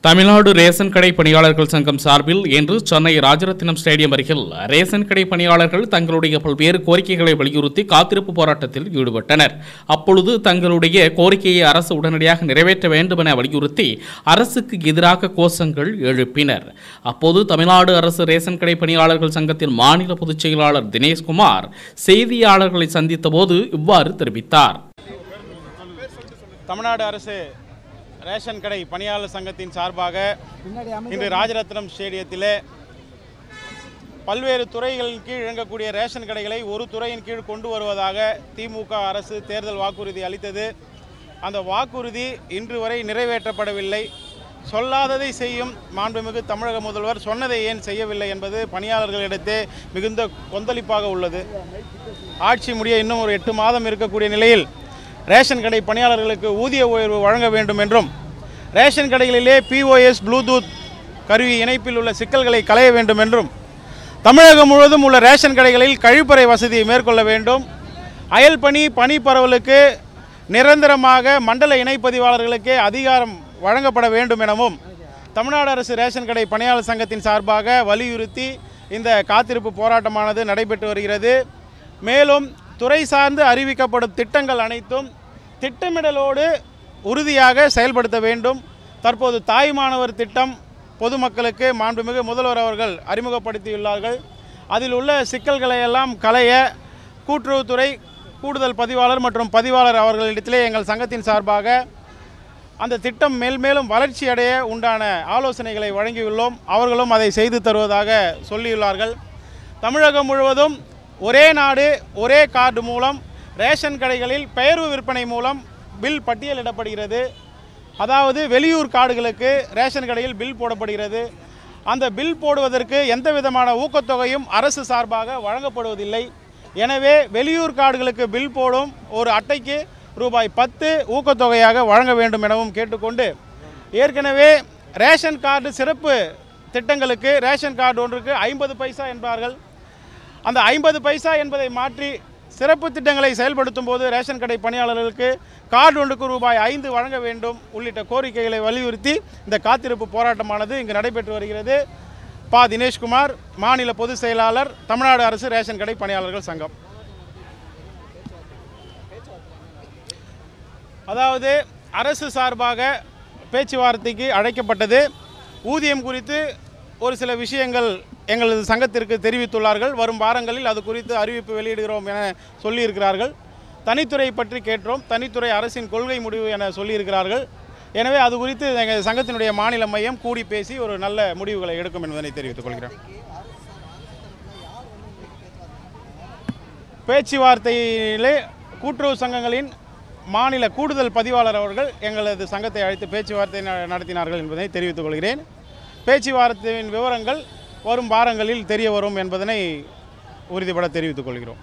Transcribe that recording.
Tamil Nadu ration கடை பணியாளர்கள் சங்கம் சார்பில் இன்று சென்னை ராஜரத்தினம் ஸ்டேடியம் அருகில் ரேஷன் கடை பணியாளர்கள் தங்களுடைய பல்வேறு கோரிக்கைகளை வலியுறுத்தி காத்திருப்பு போராட்டத்தில் ஈடுபட்டனர். அப்பொழுது தங்களுடைய கோரிக்கையை அரசு உடனடியாக நிறைவேற்ற வேண்டும் என வலியுறுத்தி அரசுக்கு எதிராக கோஷங்கள் எழுப்பினர். அப்போது தமிழ்நாடு அரசு ரேஷன் கடை பணியாளர்கள் சங்கத்தின் மாநில பொதுச் செயலாளர் தினேஷ்குமார் செய்தியாளர்களை சந்தித்த போது இவ்வாறு தெரிவித்தார். தமிழ்நாடு அரசு ரேஷன் கடை பணியாளர் சங்கத்தின் சார்பாக இன்று ராஜரத்னம் ஸ்டேடியத்திலே பல்வேறு துறைகளின் கீழ் இயங்கக்கூடிய ரேஷன் கடைகளை ஒரு துறையின் கீழ் கொண்டு வருவதாக திமுக அரசு தேர்தல் வாக்குறுதி அளித்தது. அந்த வாக்குறுதி இன்று வரை நிறைவேற்றப்படவில்லை. சொல்லாததை செய்யும் மாண்புமிகு தமிழக முதல்வர் சொன்னதை ஏன் செய்யவில்லை என்பது பணியாளர்களிடத்தே மிகுந்த கொந்தளிப்பாக உள்ளது. ஆட்சி முடிய இன்னும் ஒரு 8 மாதம் இருக்கக்கூடிய நிலையில் ரேஷன் கடை பணியாளர்களுக்கு ஊதிய உயர்வு வழங்க வேண்டும் என்றும் ரேஷன் கடைகளிலே POS ப்ளூடூத் கருவி இணைப்பில் உள்ள சிக்கல்களை களைய வேண்டும் என்றும் தமிழகம் முழுவதும் உள்ள ரேஷன் கடைகளில் கழிப்பறை வசதியை மேற்கொள்ள வேண்டும். அயல் பணி பரவலுக்கு நிரந்தரமாக மண்டல இணைப்பதிவாளர்களுக்கே அதிகாரம் வழங்கப்பட வேண்டும் எனவும் தமிழ்நாடு அரசு ரேஷன் கடை பணியாளர் சங்கத்தின் சார்பாக வலியுறுத்தி இந்த காத்திருப்பு போராட்டமானது நடைபெற்று வருகிறது. மேலும் துறை சார்ந்து அறிவிக்கப்படும் திட்டங்கள் அனைத்தும் திட்டமிடலோடு உறுதியாக செயல்படுத்த வேண்டும். தற்போது தாய்மானவர் திட்டம் பொதுமக்களுக்கு மாண்புமிகு முதல்வர் அவர்கள் அறிமுகப்படுத்தியுள்ளார்கள். அதில் உள்ள சிக்கல்களை எல்லாம் களைய கூட்டுறவுத்துறை கூடுதல் பதிவாளர் மற்றும் பதிவாளர் அவர்களிடத்திலே எங்கள் சங்கத்தின் சார்பாக அந்த திட்டம் மேல்மேலும் வளர்ச்சி அடைய உண்டான ஆலோசனைகளை வழங்கியுள்ளோம். அவர்களும் அதை செய்து தருவதாக சொல்லியுள்ளார்கள். தமிழகம் முழுவதும் ஒரே நாடு ஒரே கார்டு மூலம் ரேஷன் கடைகளில் பெயர்வு விற்பனை மூலம் பில் பட்டியலிடப்படுகிறது. அதாவது வெளியூர் கார்டுகளுக்கு ரேஷன் கடையில் பில் போடப்படுகிறது. அந்த பில் போடுவதற்கு எந்த விதமான ஊக்கத்தொகையும் அரசு சார்பாக வழங்கப்படுவதில்லை. எனவே வெளியூர் கார்டுகளுக்கு பில் போடும் ஒரு அட்டைக்கு ரூபாய் 10 ஊக்கத்தொகையாக வழங்க வேண்டும் எனவும் கேட்டுக்கொண்டு, ஏற்கனவே ரேஷன் கார்டு சிறப்பு திட்டங்களுக்கு ரேஷன் கார்டு ஒன்றுக்கு 50 பைசா என்பார்கள். அந்த 50 பைசா என்பதை மாற்றி சிறப்பு திட்டங்களை செயல்படுத்தும் போது ரேஷன் கடை பணியாளர்களுக்கு கார்டு ஒன்றுக்கு ரூபாய் 5 வழங்க வேண்டும் உள்ளிட்ட கோரிக்கைகளை வலியுறுத்தி இந்த காத்திருப்பு போராட்டமானது இங்கு நடைபெற்று வருகிறது. தினேஷ்குமார், மாநில பொதுச் செயலாளர், தமிழ்நாடு அரசு ரேஷன் கடை பணியாளர்கள் சங்கம். அதாவது அரசு சார்பாக பேச்சுவார்த்தைக்கு அழைக்கப்பட்டது. ஊதியம் குறித்து ஒரு சில விஷயங்கள் எங்களது சங்கத்திற்கு தெரிவித்துள்ளார்கள். வரும் வாரங்களில் அது குறித்து அறிவிப்பு வெளியிடுகிறோம் என சொல்லியிருக்கிறார்கள். தனித்துறை பற்றி கேட்டோம். தனித்துறை அரசின் கொள்கை முடிவு என சொல்லியிருக்கிறார்கள். எனவே அது குறித்து எங்கள் சங்கத்தினுடைய மாநில மையம் கூடி பேசி ஒரு நல்ல முடிவுகளை எடுக்கும் என்பதை தெரிவித்துக் கொள்கிறேன். பேச்சுவார்த்தையிலே கூட்டுறவு சங்கங்களின் மாநில கூடுதல் பதிவாளர் அவர்கள் எங்களது சங்கத்தை அழைத்து பேச்சுவார்த்தை நடத்தினார்கள் என்பதை தெரிவித்துக் கொள்கிறேன். பேச்சுவார்த்தையின் விவரங்கள் வரும் வாரங்களில் தெரிய வரும் என்பதனை உறுதிபட தெரிவித்துக் கொள்கிறோம்.